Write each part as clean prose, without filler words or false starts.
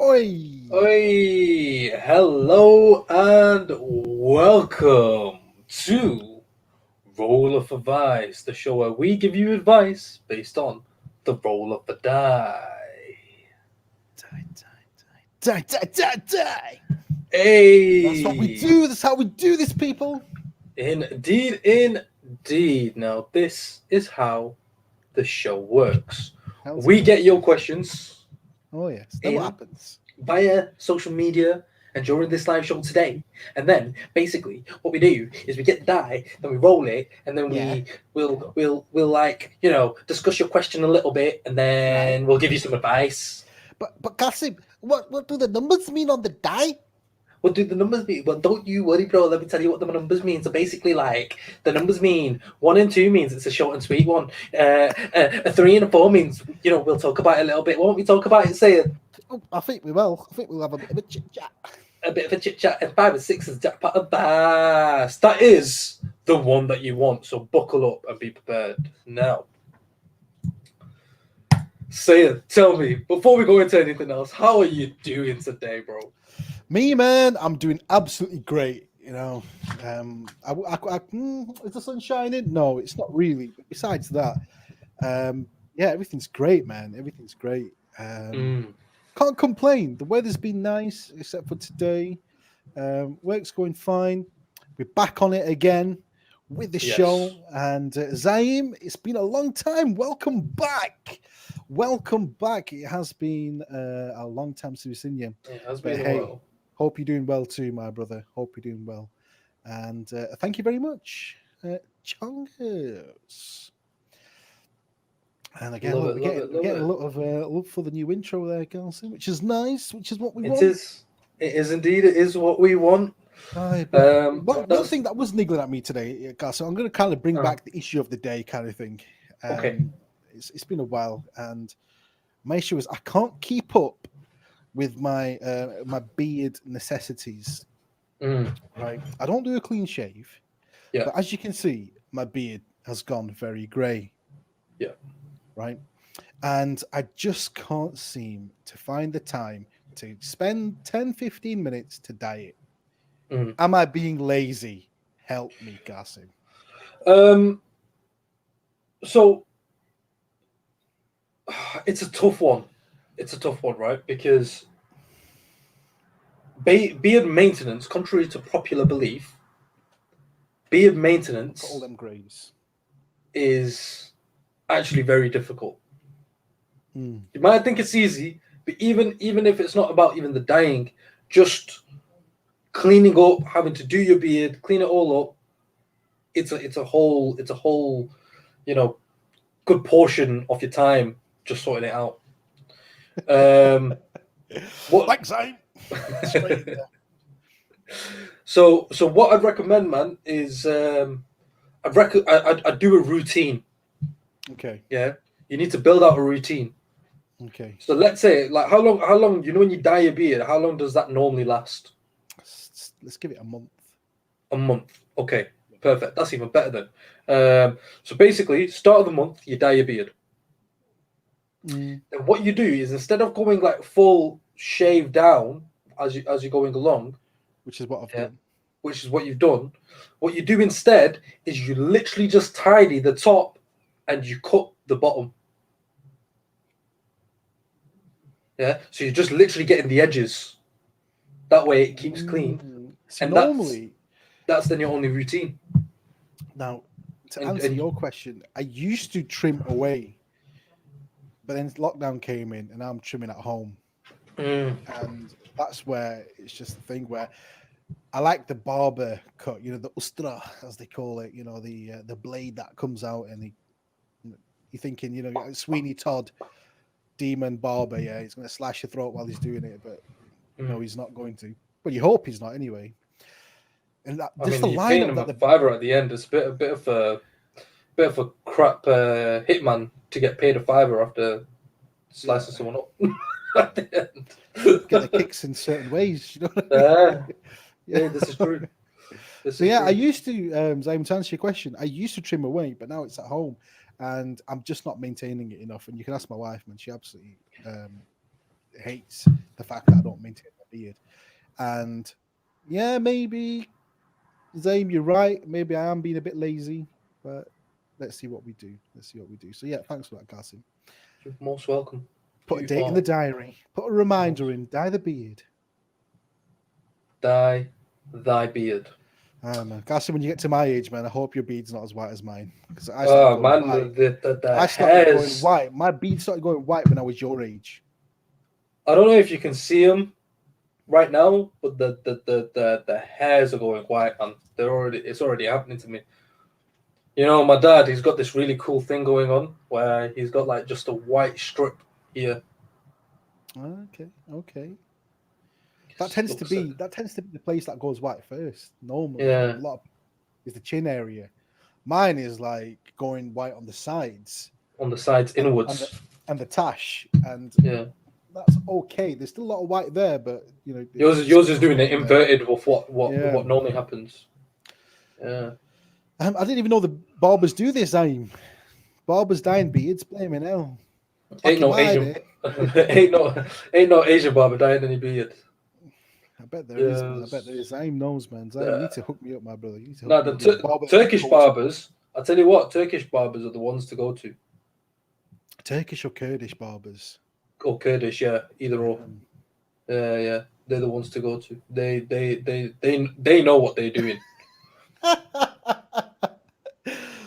Oi! Oi, hello and welcome to Roll of Advice, the show where we give you advice based on the roll of the die. Die! That's what we Hey, do. That's how we do this, people. indeed. Now, this is how the show works. How's it We work? get your questions Oh, yes. Then what in happens? via social media and during this live show today. And then basically what we do is we get the die, then we roll it, and then Yeah. we'll like, discuss your question a little bit, and Right. then we'll give you some advice. But Kasim, what do the numbers mean on the die? What do the numbers mean? Well, don't you worry, bro. Let me tell you what the numbers mean. So basically, like, the numbers mean 1 and 2 means it's a short and sweet one. A 3 and 4 means, we'll talk about it a little bit. Won't we talk about it, say Oh, I think we will. I think we'll have a bit of a chit chat. a bit of a chit chat, and 5 and 6 is Jackpot Advice. That is the one that you want. So buckle up and be prepared. Now, Sayed, tell me, before we go into anything else, how are you doing today, bro? Me, man, I'm doing absolutely great. Is the sun shining? No, it's not really. But besides that, yeah, everything's great, man. Everything's great. Can't complain. The weather's been nice, except for today. Work's going fine. We're back on it again with the Yes. show. And Zaim, it's been a long time. Welcome back. Welcome back. It has been a long time since we've seen you. It has But been a hey, while. hope you're doing well too, my brother. Hope you're doing well. And thank you very much, Chongers. And again, Love look, it, love it, we're love getting a it. lot of love for the new intro there, Garson, which is nice, which is what we It want. is. It is indeed. It is what we want. Aye, but one That's thing that was niggling at me today, Garson, I'm going to kind of bring uh, back the issue of the day kind of thing. okay. It's been a while, and my issue is I can't keep up with my beard necessities. Mm, Right, I don't do a clean shave, yeah, but as you can see, my beard has gone very grey. yeah. Right, and I just can't seem to find the time to spend 10-15 minutes to dye it. Mm. Am I being lazy? Help me, Garson. Um. So it's a tough one. It's a tough one, right? Because beard maintenance, contrary to popular belief, beard For all maintenance them grays. is actually very difficult. Mm. You might think it's easy, but even if it's not about even the dyeing, just cleaning up, having to do your beard, clean it all up, it's a whole you know good portion of your time just sorting it out. Um, what? Thanks, Zane. Straight in there. So what I'd recommend, man, is I'd do a routine. Okay. Yeah, you need to build out a routine. Okay. So let's say, like, how long when you dye your beard, how long does that normally last? Let's give it a month. A month. Okay, perfect. That's even better then. So basically, start of the month, you dye your beard. Mm. And what you do is, instead of going like full shave down as you're going along, Which is what I've yeah, done. which is what you've done, what you do instead is you literally just tidy the top and you cut the bottom. Yeah, so you're just literally getting the edges. That way, it keeps clean, So and that's normally, that's then your only routine. now to And answer and your question, I used to trim away, but then lockdown came in, and now I'm trimming at home, mm, and that's where it's just the thing where I like the barber cut, the ustra as they call it, the blade that comes out, and you're thinking, Sweeney Todd, demon barber, yeah, he's going to slash your throat while he's doing it, but no, mm. he's not going to. But you hope he's not anyway. And I just mean, the you're paying lineup him that a the fiver at the end. It's a bit of a crap hitman to get paid a fiver after slicing someone up at the get the end. kicks in certain ways, you know what I uh, mean? yeah, Yeah. this is true. This So is yeah, I true. used to, Zaim, to answer your question, I used to trim away, but now it's at home, and I'm just not maintaining it enough. And you can ask my wife, man; she absolutely hates the fact that I don't maintain my beard. And yeah, maybe Zame, you're right. Maybe I am being a bit lazy, but let's see what we do. Let's see what we do. So yeah, thanks for that, Qasim. You're most welcome. Put a You date in are the diary. Put a reminder in. Dye the beard. dye thy beard. Man. Qasim, when you get to my age, man, I hope your beard's not as white as mine. Because I started Oh going man, white. the I started going hairs. white. My beard started going white when I was your age. I don't know if you can see them right now, but the hairs are going white, and it's already happening to me. You know, my dad, he's got this really cool thing going on where he's got like just a white strip here. Okay, okay. That Just tends to looks at, be the place that goes white first. Normally, yeah, a lot of is the chin area. Mine is like going white on the sides on the sides and inwards. the tash, and Yeah, that's okay. There's still a lot of white there, but you know, yours is doing it inverted of Yeah. what normally happens. Yeah. I didn't even know the barbers do this. Barbers dyeing beards, blaming hell. Back Ain't in no my Asian, day, ain't no Asian barber dyeing any beard. I bet there is, man. I bet there Yes. is. Zaim knows, man. Zaim, you The, need to hook me up, my brother. You need to no, hook me up with a barber that can Turkish coach me. barbers. I tell you what, Turkish barbers are the ones to go to, Turkish or Kurdish barbers. or Kurdish, yeah, either or. Um, Yeah, they're the ones to go to. They know what they're doing.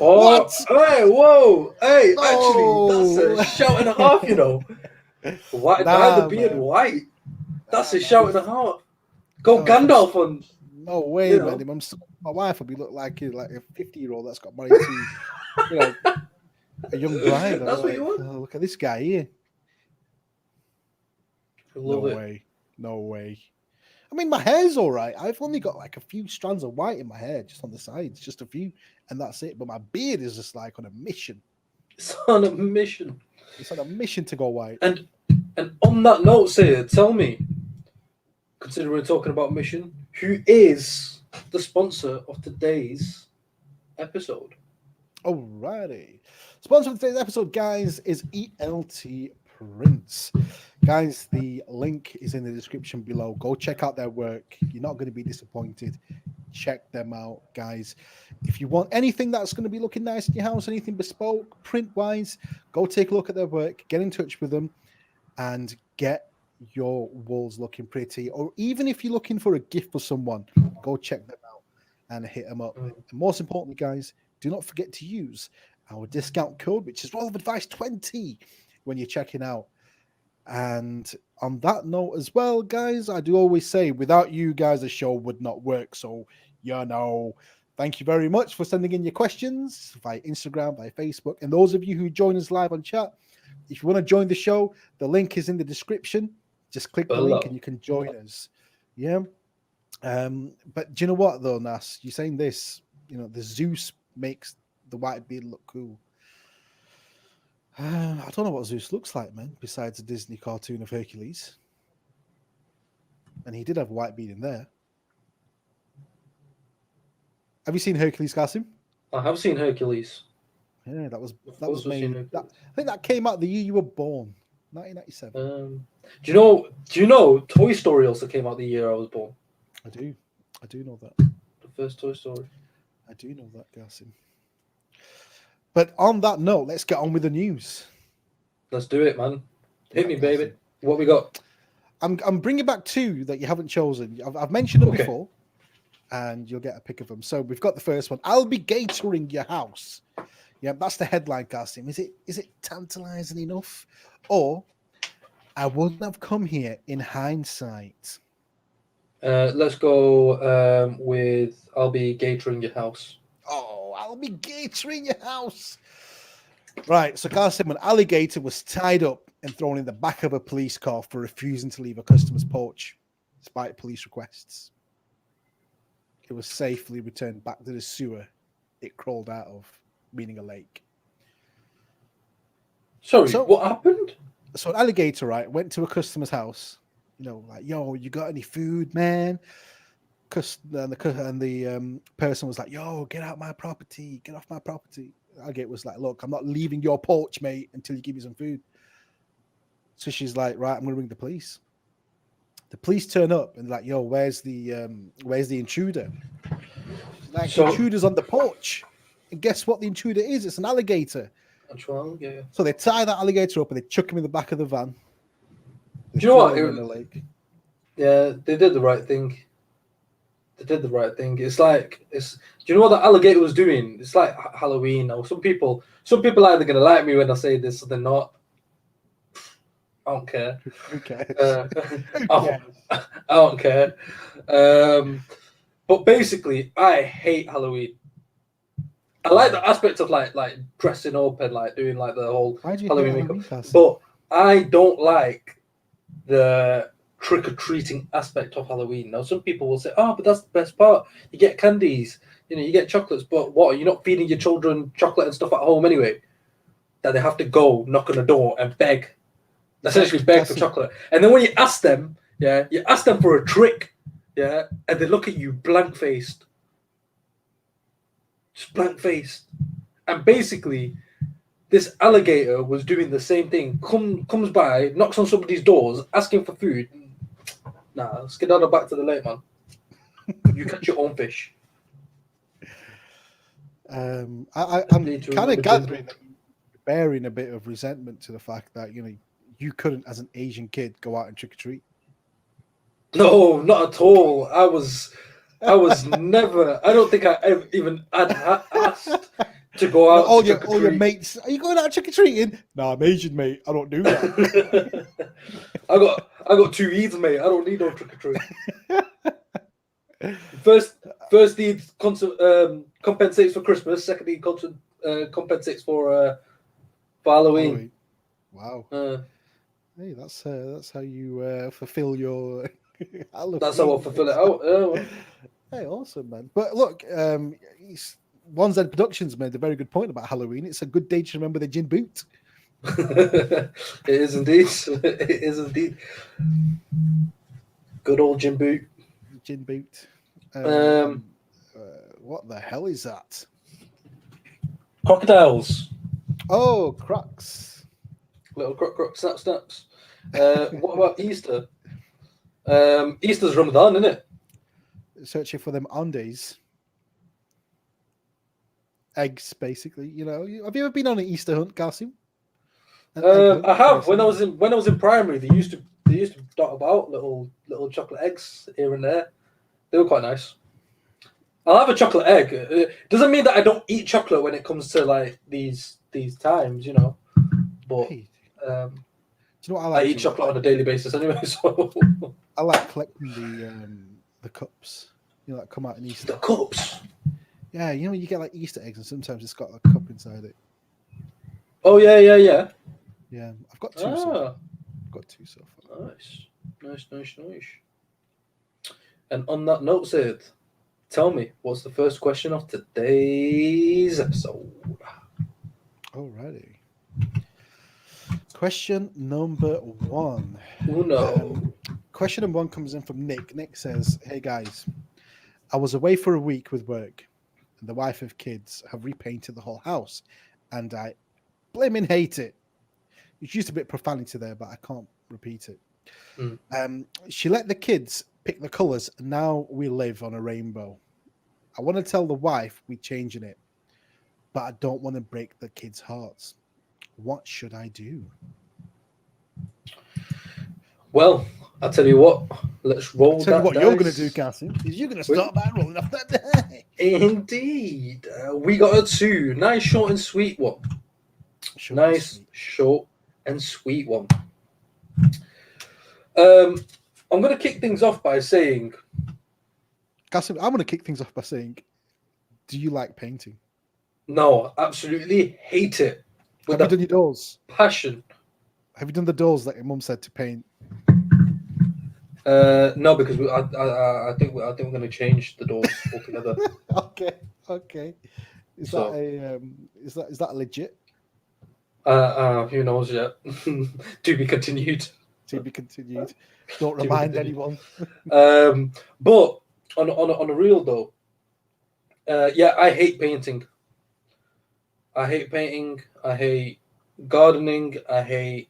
Oh, what? hey, whoa, hey, actually, that's No. a shout and a half, you know. White, dye the Nah, beard man. white. That's Nah, a man. shout and a half. Go No, if I'm Gandalf on, no way, you man. know. If my wife would be look like a 50-year-old that's got married to, you know, a young bride. I'm That's what you like, want. oh, look at this guy here. I No love it. way. No way. I mean, my hair's all right. I've only got like a few strands of white in my hair, just on the sides, just a few, and that's it. But my beard is just like on a mission. It's on a mission. It's on a mission to go white. And on that note, Sia, tell me, considering we're talking about mission, who is the sponsor of today's episode? Alrighty. Sponsor for today's episode, guys, is ELT Prints. Guys, the link is in the description below. Go check out their work. You're not going to be disappointed. Check them out, guys. If you want anything that's going to be looking nice in your house, anything bespoke, print-wise, go take a look at their work. Get in touch with them and get your walls looking pretty. Or even if you're looking for a gift for someone, go check them out and hit them up. And most importantly, guys, do not forget to use our discount code, which is Roll of Advice 20 when you're checking out. And on that note as well, guys, I do always say, without you guys, the show would not work. So, thank you very much for sending in your questions via Instagram, via Facebook. And those of you who join us live on chat, if you want to join the show, the link is in the description. Just click the link and you can join us. Yeah. But do you know what, though, Nas? You're saying this, the Zeus makes the white beard look cool. I don't know what Zeus looks like, man, besides a Disney cartoon of Hercules. And he did have a white beard in there. Have you seen Hercules, Qasim? I have seen Hercules. Yeah, that was I've made. I think that came out the year you were born, 1997. Do you know Toy Story also came out the year I was born? I do know that. The first Toy Story. I do know that, Qasim. But on that note, let's get on with the news. Let's do it, man. Hit me, baby. What we got? I'm bringing back two that you haven't chosen. I've mentioned them before, and you'll get a pick of them. So we've got the first one. I'll be gatoring your house. Yeah, that's the headline, Qasim. Is it tantalizing enough? Or I wouldn't have come here in hindsight. Let's go with I'll be gatoring your house. Oh, I'll be gatoring your house. Right, so Qasim, an alligator was tied up and thrown in the back of a police car for refusing to leave a customer's porch, despite police requests. It was safely returned back to the sewer it crawled out of, meaning a lake. Sorry, what happened? So an alligator, right, went to a customer's house, like, yo, you got any food, man? And the person was like, yo, get out my property, get off my property. Alligator was like, look, I'm not leaving your porch, mate, until you give me some food. So she's like, right, I'm gonna ring the police. The police turn up and like, yo, where's the intruder? She's like, the So intruder's on the porch. And guess what the intruder is? It's an alligator. that's wrong. Yeah. So they tie that alligator up and they chuck him in the back of the van. They Do you know what? throw him in the lake. Yeah, they did the right thing. They did the right thing. It's like do you know what the alligator was doing? It's like Halloween now. Some people are either gonna like me when I say this or they're not. I don't care. Who cares? I don't care. But basically, I hate Halloween. I like the aspect of like dressing up and like doing like the whole Why do you Halloween hate makeup, Halloween, but I don't like the trick-or-treating aspect of Halloween. Now, some people will say, "Oh, but that's the best part. You get candies, you get chocolates." But what? Are you not feeding your children chocolate and stuff at home anyway? That they have to go knock on the door and beg, essentially beg for chocolate. And then when you ask them, you ask them for a trick, and they look at you blank-faced, just blank-faced, and basically. This alligator was doing the same thing. Comes by, knocks on somebody's doors, asking for food. Nah, skedaddle back to the lake, man. You catch your own fish. I'm kind of gathering that you're bearing a bit of resentment to the fact that you couldn't, as an Asian kid, go out and trick or treat. No, not at all. I was never. I don't think I ever even had asked to go out. All your mates. Are you going out trick or treating? No, I'm Asian, mate. I don't do that. I got 2 Eves, mate. I don't need no trick or treat. First Eid compensates for Christmas. Second Eid compensates for Halloween. Wow. Hey, that's how you fulfill your. That's how I fulfill it out. Well. Hey, awesome, man. But look, One Z Productions made a very good point about Halloween. It's a good day to remember the gin boot. It is indeed. It is indeed. Good old gin boot. Gin boot. What the hell is that? Crocodiles. Oh, crocs. Little croc snaps. What about Easter? Easter's Ramadan, isn't it? Searching for them Andes. Eggs, basically. Have you ever been on an Easter hunt, Qasim? I have. When I was in primary, they used to dot about little chocolate eggs here and there. They were quite nice. I'll have a chocolate egg. It doesn't mean that I don't eat chocolate when it comes to like these times, But do you know what I like? I eat chocolate on a daily basis anyway. So I like collecting the cups. That come out in Easter. The cups. Yeah, you get like Easter eggs, and sometimes it's got a cup inside it. Oh yeah. Yeah, I've got 2 so far. Nice. And on that note, Sid, tell me, what's the first question of today's episode? Alrighty. Question number 1. Uno. Question number 1 comes in from Nick. Nick says, "Hey guys, I was away for a week with work, and the wife of kids have repainted the whole house, and I blaming hate it." It's used a bit profanity there, but I can't repeat it. She let the kids pick the colours, and now we live on a rainbow. I want to tell the wife we're changing it, but I don't want to break the kids' hearts. What should I do? Well, I'll tell you what. Let's roll. Tell that you what dice. you're going to do, Cassie. Is you're going to start by rolling off that die. Indeed. We got a 2. Nice, short and sweet one. Short and sweet one. I'm going to kick things off by saying... Cassie, I'm going to kick things off by saying, do you like painting? No, absolutely hate it. Have you done your doors? Passion. Have you done the doors that your mum said to paint? No, because I think we're going to change the doors altogether. Okay. Is that legit? Who knows yet? To be continued. To be continued. Don't remind anyone. But on a real though, I hate painting. I hate gardening. I hate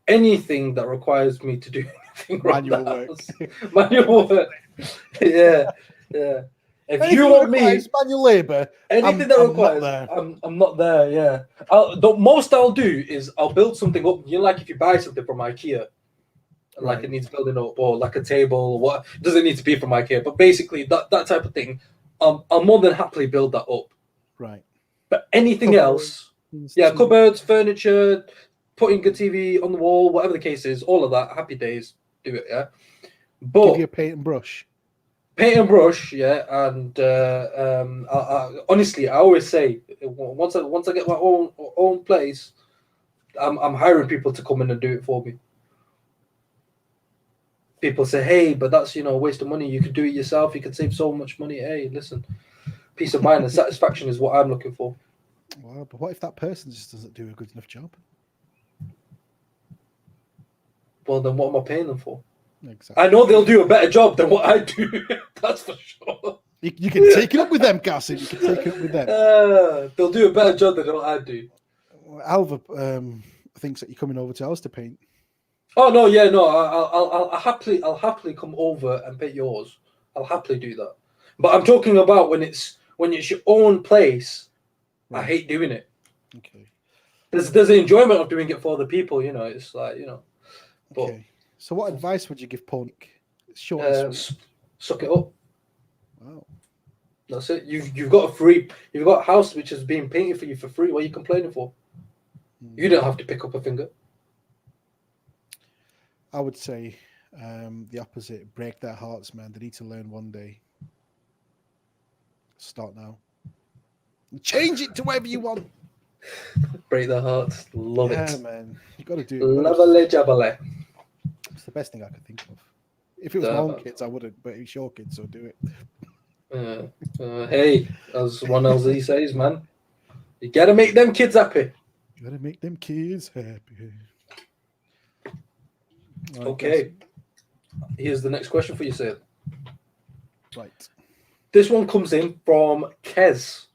anything that requires me to do anything around Manual the work. house. Manual work. Yeah. If Anything you that want me, requires manual labour, anything that I'm requires, not there. I'm not there. Yeah. The most I'll do is I'll build something up. You know, like if you buy something from IKEA, like Right. it needs building up, or like a table, or what, it doesn't need to be from IKEA, but basically that type of thing, I'll more than happily build that up. Right. But anything else, cupboards, furniture, putting a TV on the wall, whatever the case is, all of that, happy days, do it, yeah. But Give you a paint and brush. paint and brush, yeah, and honestly, I always say once I get my own place, I'm hiring people to come in and do it for me. People say, hey, but that's a waste of money. You could do it yourself. You could save so much money. Hey, listen, peace of mind and satisfaction is what I'm looking for. Well, but what if that person just doesn't do a good enough job? Well, then what am I paying them for? Exactly. I know they'll do a better job than what I do. That's for sure. You can take it up with them, Cassie. You can take it up with them. They'll do a better job than what I do. Alva thinks that you're coming over to ours to paint. Oh no, yeah, no. I'll happily come over and paint yours. I'll happily do that. But I'm talking about when it's your own place. Right. I hate doing it. Okay. There's an enjoyment of doing it for other people. It's like But, okay. So what advice would you give Punk? Short suck it up. Wow. That's it. You've got a house which is being painted for you for free. What are you complaining for? You don't have to pick up a finger. I would say the opposite. Break their hearts, man. They need to learn one day. Start now. Change it to whatever you want. Break their hearts. Love it. Yeah, man. You got to do it. Lavale jabale. It's the best thing I could think of. If it was my own kids, I wouldn't. But it's your kids, so do it. Hey, as one LZ says, man, you gotta make them kids happy. You gotta make them kids happy. Right, okay. Here's the next question for you, Sid. Right. This one comes in from Kez.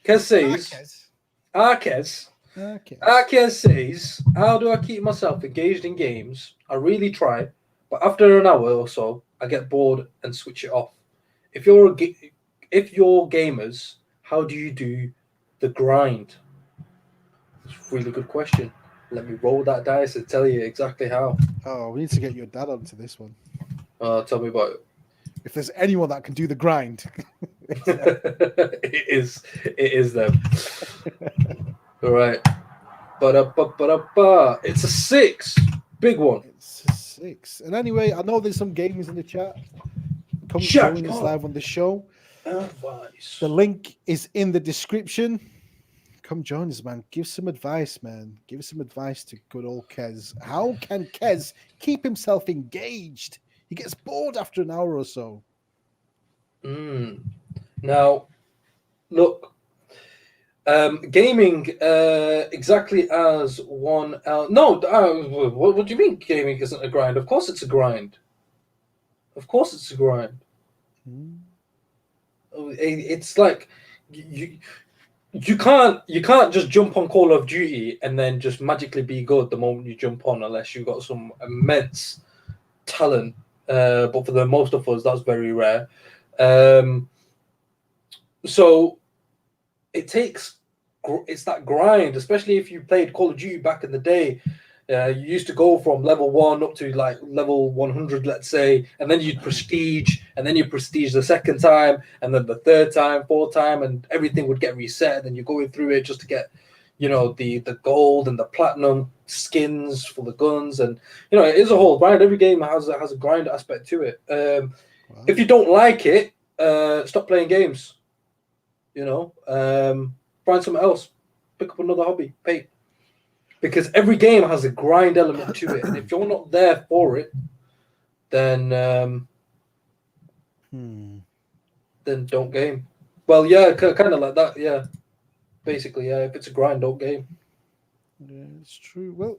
Kez says, Kez says, how do I keep myself engaged in games? I really try, but after an hour or so, I get bored and switch it off. If you're gamers, how do you do the grind? It's a really good question. Let me roll that dice and tell you exactly how. Oh, we need to get your dad onto this one. Tell me about it. If there's anyone that can do the grind, it is them. All right. It's a 6. Big one. It's a 6. And anyway, I know there's some gamers in the chat. Come join us live on the show. Advice. The link is in the description. Come join us, man. Give some advice, man. Give some advice to good old Kez. How can Kez keep himself engaged? He gets bored after an hour or so. Now, look, gaming exactly as one else. No, what do you mean gaming isn't a grind? Of course it's a grind. Of course it's a grind. It's like you can't just jump on Call of Duty and then just magically be good the moment you jump on unless you've got some immense talent. But for the most of us, that's very rare. So it's that grind, especially if you played Call of Duty back in the day. You used to go from level 1 up to like level 100, let's say, and then you'd prestige, and then you prestige the second time, and then the third time, fourth time, and everything would get reset. And then you're going through it just to get, the gold and the platinum skins for the guns, and it is a whole grind. Every game has a grind aspect to it. Wow. If you don't like it, stop playing games. Find something else, pick up another hobby, pay. Because every game has a grind element to it, and if you're not there for it, then don't game. Well, yeah, kind of like that. Yeah, basically, yeah. If it's a grind, don't game. Yeah, it's true. Well,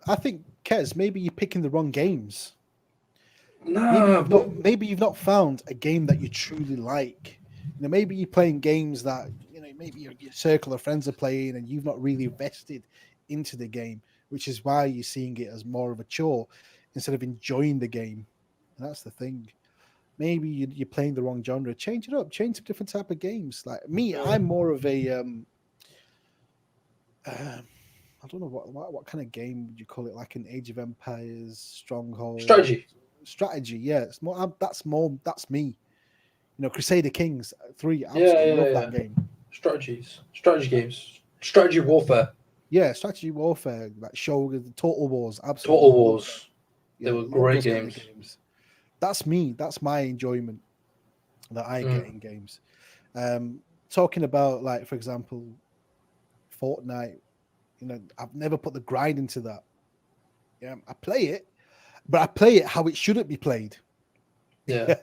I think Kez, maybe you're picking the wrong games. Maybe you've not found a game that you truly like. Maybe you're playing games that maybe your circle of friends are playing, and you've not really invested into the game. which is why you're seeing it as more of a chore instead of enjoying the game. And that's the thing. Maybe you're playing the wrong genre. Change it up. Change some different type of games. Like me, I'm more of a I don't know what kind of game would you call it? Like an Age of Empires, Stronghold, strategy. Yeah, it's more. That's me. You know, Crusader Kings 3. I absolutely love that game. Strategy games, strategy warfare. Yeah, strategy warfare, like Shogun, Total Wars. Absolutely, Total Wars. Yeah, they were great games. Kind of games. That's me. That's my enjoyment that I get in games. Talking about, like, for example, Fortnite. You know, I've never put the grind into that. Yeah, I play it, but I play it how it shouldn't be played. Yeah.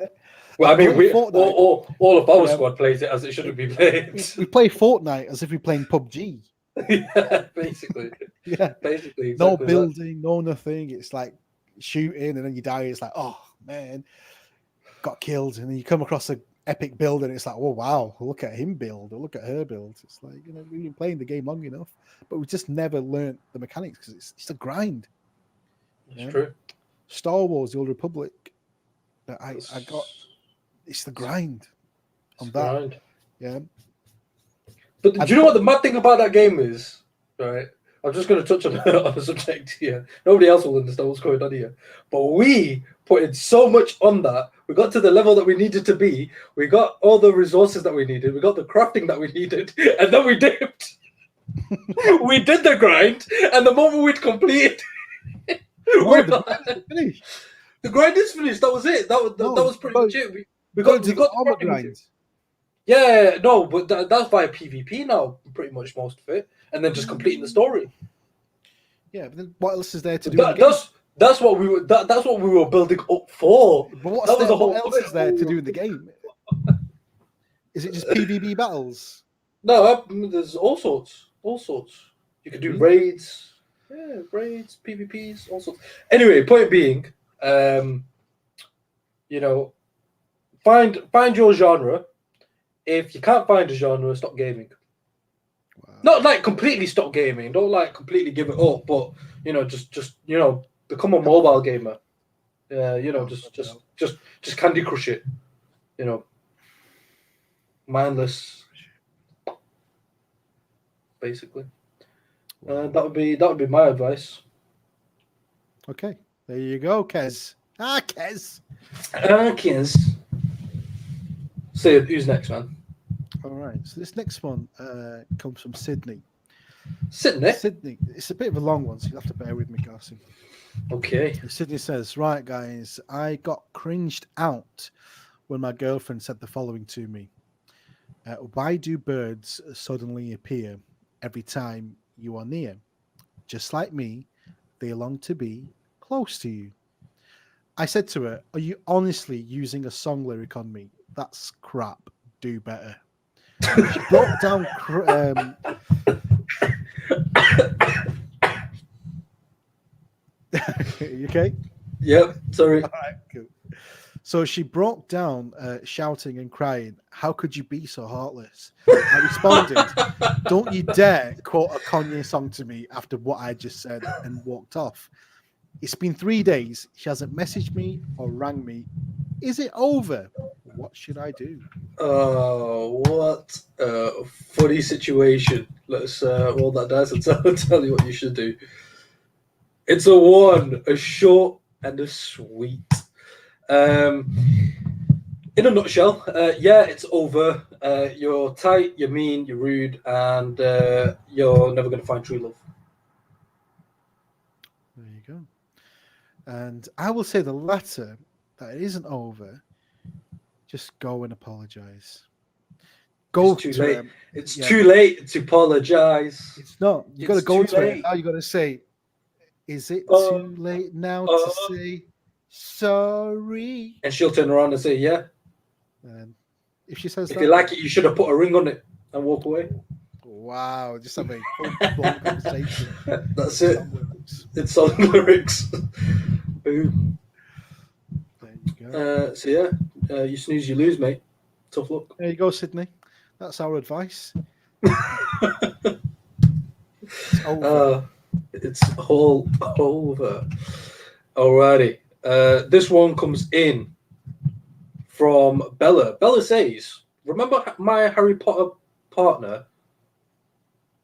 Well, I mean, all of our squad plays it as it shouldn't be played. We play Fortnite as if we're playing PUBG. Yeah, basically. Yeah, basically. Exactly no building, no nothing. It's like shooting, and then you die. It's like, oh man, got killed, and then you come across an epic build, and it's like, oh wow, look at him build, or look at her build. It's like, you know, we've been playing the game long enough, but we just never learned the mechanics because it's a grind. It's true. Star Wars: The Old Republic. I got. It's the grind. Grind. Yeah. But do you know what the mad thing about that game is? Right. I'm just going to touch on a subject here. Nobody else will understand what's going on here. But we put in so much on that. We got to the level that we needed to be. We got all the resources that we needed. We got the crafting that we needed. And then we dipped. We did the grind. And the moment we'd completed, finished. The grind is finished. That was it. That was pretty much it. We got the armor grind. Yeah, no, but that's via PvP now, pretty much most of it, and then just completing the story. Yeah, but then what else is there to do? That's what we were. That's what we were building up for. But what else is there to do in the game? Is it just PvP battles? No, there's all sorts. You could do raids. Yeah, raids, PvPs, all sorts. Anyway, point being, you know, find your genre. If you can't find a genre, stop gaming. Wow. Not like completely stop gaming. Don't like completely give it up, but you know, just you know, become a mobile gamer. You know, just Candy Crush it. You know, mindless. Basically, that would be my advice. Okay, there you go, Kez. Kez. Kez. So who's next, man? All right. So this next one comes from Sydney. Sydney. It's a bit of a long one, so you'll have to bear with me, Garci. Okay. Sydney says, right, guys, I got cringed out when my girlfriend said the following to me. Why do birds suddenly appear every time you are near? Just like me, they long to be close to you. I said to her, are you honestly using a song lyric on me? That's crap. Do better. She broke down. You okay? Yep. Sorry. All right, cool. So she broke down, shouting and crying. How could you be so heartless? I responded, don't you dare quote a Kanye song to me after what I just said, and walked off. It's been 3 days. She hasn't messaged me or rang me. Is it over? What should I do? Oh, what a funny situation. Let's roll that dice and tell you what you should do. It's a short and a sweet. In a nutshell, yeah, it's over. You're tight, you're mean, you're rude, and you're never going to find true love. There you go. And I will say the latter, that it isn't over. Just go and apologize. It's too late. It's too late to apologize. It's not. You got to go to it. Now you got to say, is it too late now to say sorry? And she'll turn around and say, yeah. And if she says if you like it, you should have put a ring on it and walk away. Wow, just have a full-blown conversation. That's it. It's song lyrics. Boom. There you go. So yeah, you snooze, you lose, mate. Tough luck. There you go, Sydney. That's our advice. It's all over. Alrighty. This one comes in from Bella. Bella says, "Remember my Harry Potter partner?"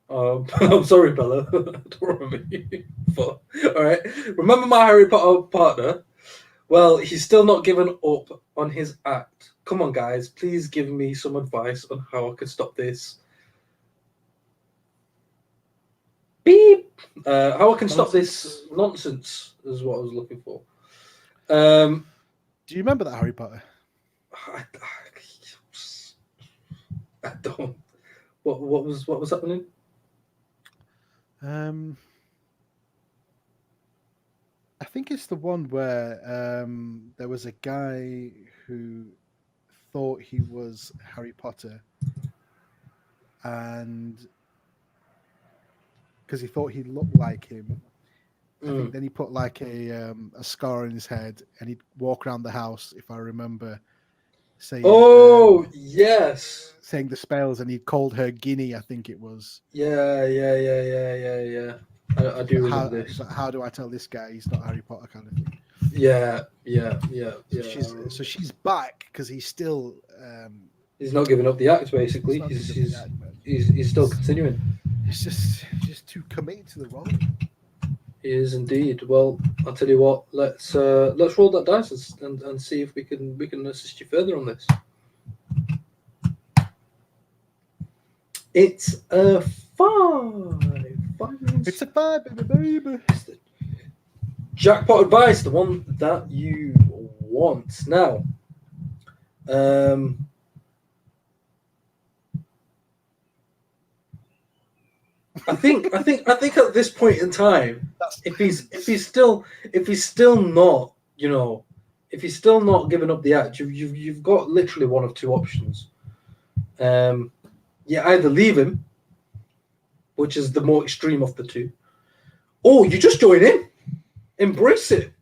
I'm sorry, Bella. Don't remember you. But, all right. Remember my Harry Potter partner? Well, he's still not given up on his act. Come on, guys. Please give me some advice on how I can stop this. Beep. How I can stop this nonsense is what I was looking for. Do you remember that Harry Potter? I don't. What was happening? I think it's the one where there was a guy who thought he was Harry Potter, and because he thought he looked like him, I think then he put like a scar on his head, and he'd walk around the house, if I remember, saying, yes, saying the spells, and he called her Guinea, I think it was. Yeah. I do remember this. How do I tell this guy he's not Harry Potter, kind of thing? Yeah. So she's back because he's still. He's not giving up the act. Basically, he's still continuing. He's just too committed to the role. He is indeed. Well, I'll tell you what. Let's roll that dice and see if we can assist you further on this. It's a 5. It's a 5, baby. Jackpot Advice, the one that you want. Now, I think at this point in time, if he's still not, if he's still not giving up the act, you've got literally one of two options. You either leave him, which is the more extreme of the two, or you just join in. Embrace it.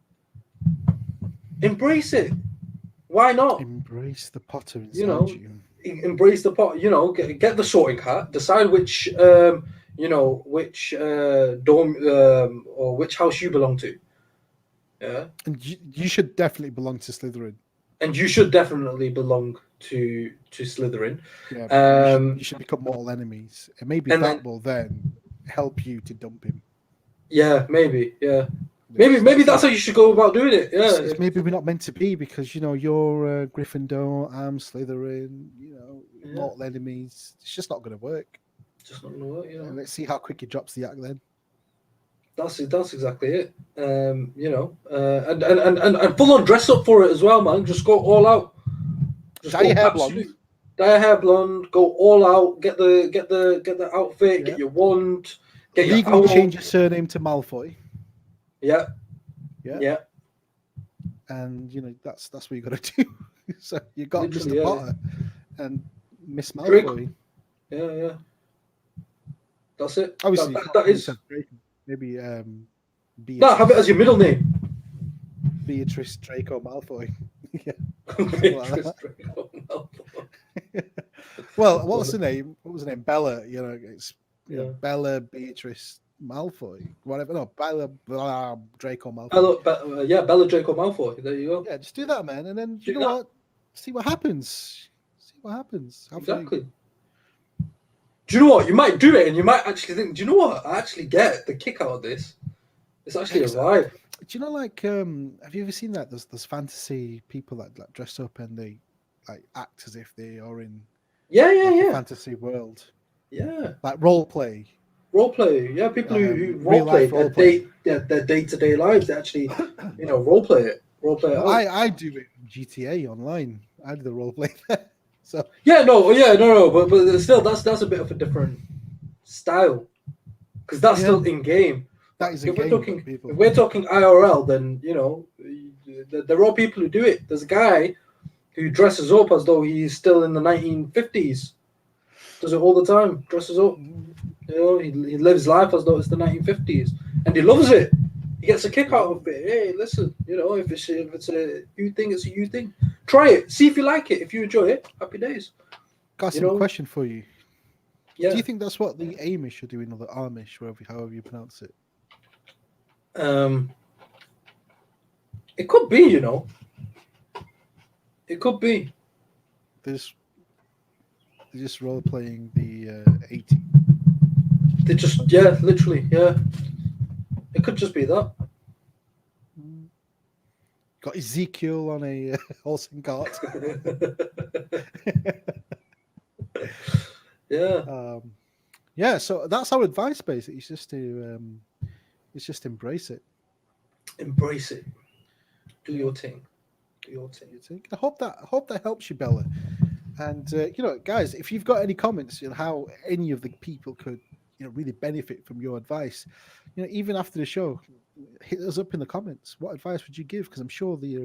Why not? Embrace the Potter inside you. Embrace the Potter. Get the sorting hat. Decide which which dorm or which house you belong to. Yeah. And you should definitely belong to Slytherin. And you should definitely belong to Slytherin. Yeah. You should become mortal enemies, and maybe that will then help you to dump him. Yeah, maybe. Yeah. Maybe that's how you should go about doing it. Yeah. It's maybe we're not meant to be because you're Gryffindor, I'm Slytherin. Mortal enemies. It's just not going to work. Just not going to work. And let's see how quick he drops the act then. That's exactly it. And full on dress up for it as well, man. Just go all out. Dye your hair blonde. Dye your hair blonde. Go all out. Get the outfit. Yeah. Get your wand. Legally change your surname to Malfoy. Yeah. And that's what you got to do. So you got Mr. Potter and Miss Malfoy. Yeah. That's it. Obviously, that is maybe have it as your middle name. Beatrice Draco Malfoy. Yeah. Beatrice Draco Malfoy. Well, what was her name? Bella. It's Bella Beatrice Malfoy. Whatever. No, Bella Draco Malfoy. Bella Draco Malfoy. There you go. Yeah, just do that, man, and then you know what? See what happens. Exactly. Do you know what? You might do it, and you might actually think, do you know what? I actually get the kick out of this. It's actually a vibe. Do you know, have you ever seen that? There's fantasy people that dress up and they act as if they are in a fantasy world. Yeah. Like role play. Yeah. People who role play their day-to-day lives. They actually, role play it. I do it in GTA online. I do the role play there. So no, but still, that's a bit of a different style because that's still in game. That is if we're talking IRL, then there are people who do it. There's a guy who dresses up as though he's still in the 1950s. Does it all the time. Dresses up. He lives life as though it's the 1950s, and he loves it. He gets a kick out of it. Hey, listen, if it's a you thing, it's a you thing. Try it. See if you like it. If you enjoy it, happy days. Got some question for you. Yeah. Do you think that's what the Amish are doing, or the Amish, however you pronounce it? It could be, you know. It could be. They're just role playing the 80. They just, yeah, literally, yeah. It could just be that. Got Ezekiel on a horse and cart. Yeah. Yeah, so that's our advice basically. It's just embrace it. Embrace it. Do your thing. Do your thing. I hope that helps you, Bella. And guys, if you've got any comments on how any of the people could, really benefit from your advice, even after the show, hit us up in the comments. What advice would you give? Because I'm sure they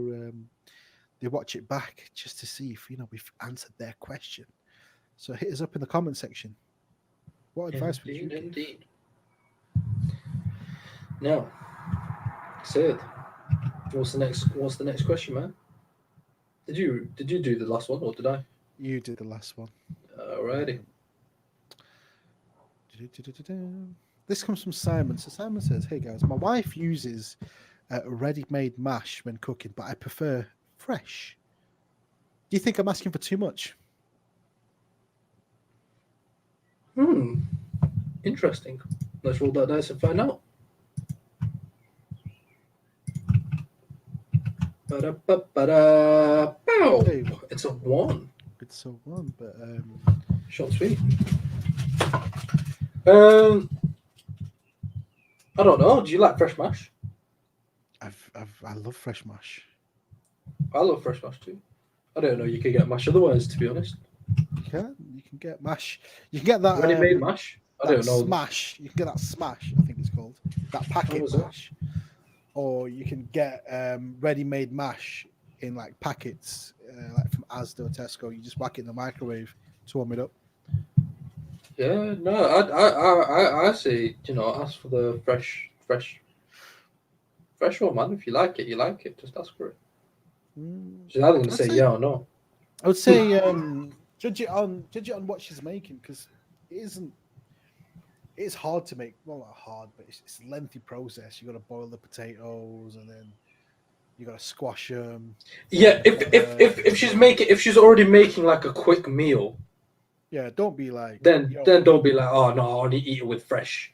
watch it back just to see if we've answered their question. So hit us up in the comment section. What advice would you give? Indeed. Now, Sid, what's the next question, man? Did you do the last one or did I? You did the last one. Alrighty. This comes from Simon. So Simon says, "Hey guys, my wife uses ready-made mash when cooking, but I prefer fresh. Do you think I'm asking for too much?" Interesting. Let's roll that dice and find out. Ba-da-ba-ba-da. Pow! It's a 1. It's a 1, but short sweet. I don't know. Do you like fresh mash? I love fresh mash. I love fresh mash too. I don't know. You can get mash otherwise, to be honest. You can get mash. You can get that ready-made mash. I don't know. Smash. You can get that smash. I think it's called that packet mash. Or you can get ready-made mash in like packets, like from Asda or Tesco. You just whack it in the microwave to warm it up. Yeah, no, I say, ask for the fresh one, man. If you like it, you like it. Just ask for it. She's either going to say yeah or no. I would say judge it on what she's making, because it's hard to make. Well, not hard, but it's a lengthy process. You got to boil the potatoes and then you got to squash them. Yeah, if she's already making like a quick meal. Yeah, don't be like. Then don't be like, oh no, I only eat it with fresh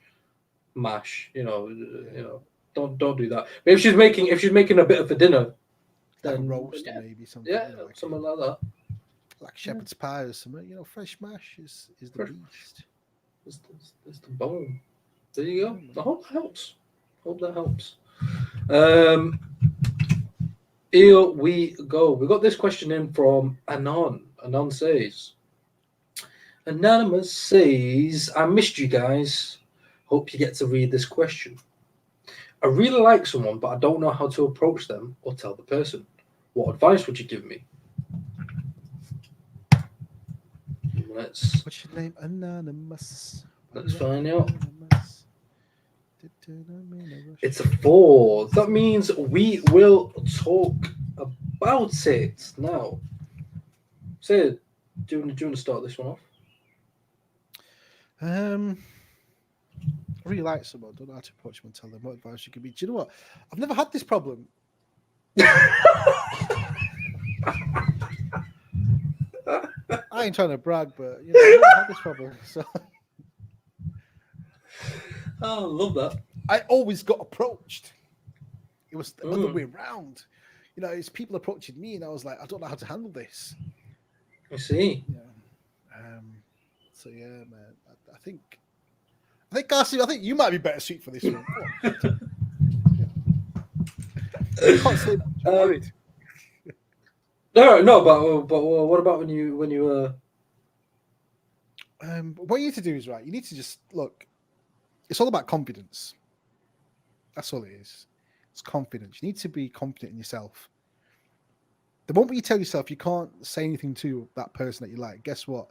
mash. Don't do that. But if she's making a bit of a dinner, then roast maybe something. Yeah, something like that. Like shepherd's pie or something. Fresh mash is the beast. It's the bone. There you go. I hope that helps. Here we go. We got this question in from Anon. Anon says, Anonymous says, I missed you guys. Hope you get to read this question. I really like someone, but I don't know how to approach them or tell the person. What advice would you give me? What's your name? Anonymous. Let's find out. It's a 4. That means we will talk about it now. Sid, do you want to start this one off? I really like someone. Don't know how to approach them and tell them what advice you give me. Do you know what? I've never had this problem. I ain't trying to brag, but I've never had this problem. So. Oh, I love that. I always got approached. It was the other way around. It's people approaching me, and I was like, I don't know how to handle this. I see. Yeah. So yeah, man. I think, Garcia, I think you might be better suited for this one. I can't say that. I'm worried. No, but what about when you what you need to do is right. You need to just look. It's all about confidence. That's all it is. It's confidence. You need to be confident in yourself. The moment you tell yourself you can't say anything to that person that you like, guess what?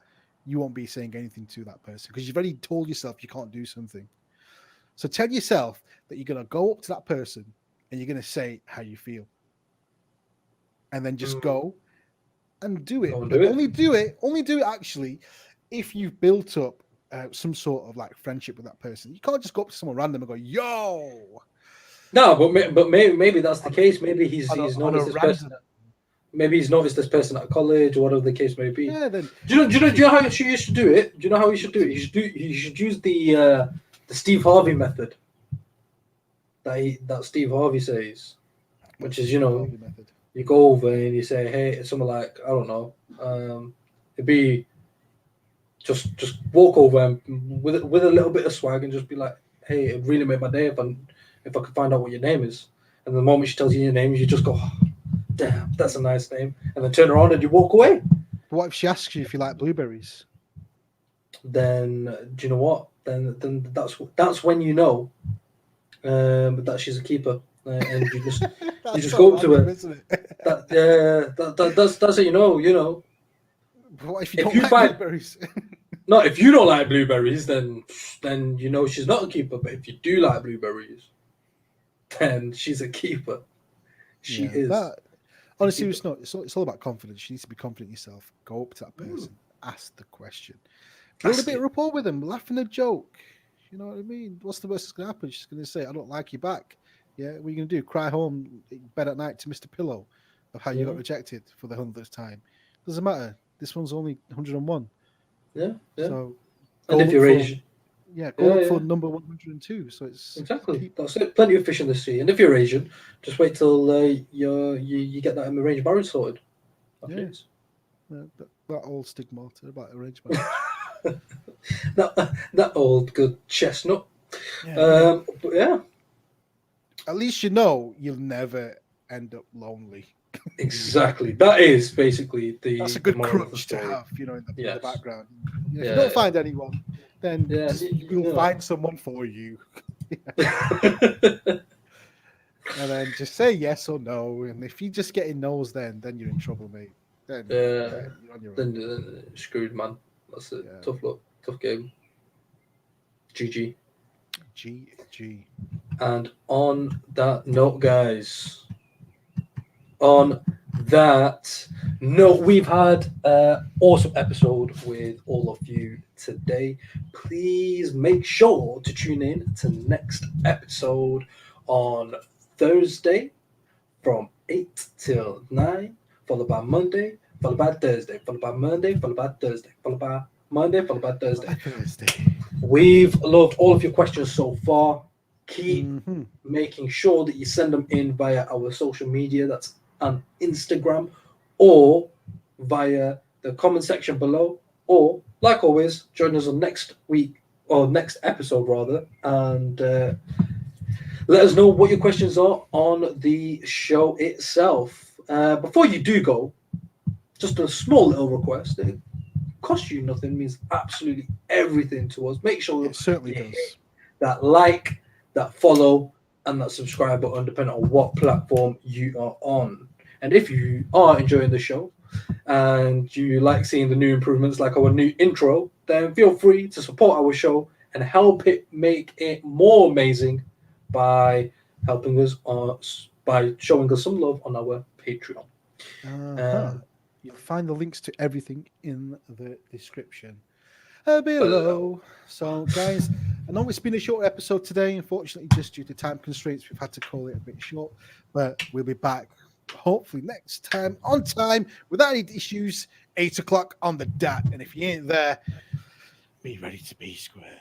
You won't be saying anything to that person because you've already told yourself you can't do something. So tell yourself that you're going to go up to that person and you're going to say how you feel. And then just go and do it. Only do it actually if you've built up some sort of like friendship with that person. You can't just go up to someone random and go, yo. No, but maybe that's the case. Maybe he's on noticed a this person. Maybe he's noticed this person at college or whatever the case may be. Yeah, then Do you know how she used to do it? Do you know how he should do it? He should use the Steve Harvey method that Steve Harvey says, which is, you know, you go over and you say, hey, something like, I don't know, it'd be just walk over and with a little bit of swag and just be like, hey, it really made my day if I could find out what your name is. And the moment she tells you your name, you just go, oh, damn, that's a nice name, and then turn around and you walk away. What if she asks you if you like blueberries? Then do you know what? Then that's when you know that she's a keeper, and you just go up to her. Isn't it? That's it. You know. But what if you don't like blueberries? No, if you don't like blueberries, then you know she's not a keeper. But if you do like blueberries, then she's a keeper. She is. Honestly, it's not. It's all about confidence. You need to be confident in yourself. Go up to that person, ask the question, build a bit of rapport with them, laugh in a joke. You know what I mean? What's the worst that's going to happen? She's going to say, "I don't like you back." Yeah, what are you going to do? Cry home in bed at night to Mr. Pillow of how you got rejected for the 100th time. Doesn't matter. This one's only 101. Yeah. So, and if you're Asian, go for number 102. So it's exactly that's it. Plenty of fish in the sea. And if you're Asian, just wait till you get that arranged marriage sorted. That old stigma about arranged marriage. that old good chestnut. But yeah. At least you know you'll never end up lonely. Exactly. That is basically that's a good crutch to have, in the background. If you don't find anyone, then you'll find someone for you. And then just say yes or no. And if you just get in no's, then you're in trouble, mate. Then you're on your own. Then screwed, man. That's it. Tough luck. Tough game. GG. GG. And on that note, guys, we've had an awesome episode with all of you today. Please make sure to tune in to next episode on Thursday from 8 till 9, followed by Monday, followed by Thursday, followed by Monday, followed by Thursday, followed by Monday, followed by Thursday. We've loved all of your questions so far. Keep making sure that you send them in via our social media. That's on Instagram or via the comment section below, or like always, join us on next week or next episode rather, and let us know what your questions are on the show itself. Before you do go, just a small little request. It costs you nothing, means absolutely everything to us. Make sure it certainly does. That like, that follow, and that subscribe button, depending on what platform you are on. And if you are enjoying the show and you like seeing the new improvements, like our new intro, then feel free to support our show and help it make it more amazing by helping us by showing us some love on our Patreon. You'll find the links to everything in the description below. So, guys, I know it's been a short episode today. Unfortunately, just due to time constraints, we've had to call it a bit short. But we'll be back hopefully next time on time without any issues. 8 o'clock on the dot. And if you ain't there, be ready to be square.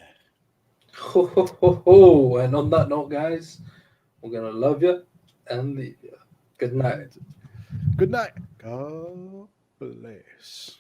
Ho, ho, ho, ho. And on that note, guys, we're gonna love you and leave you. Good night. Good night. God bless.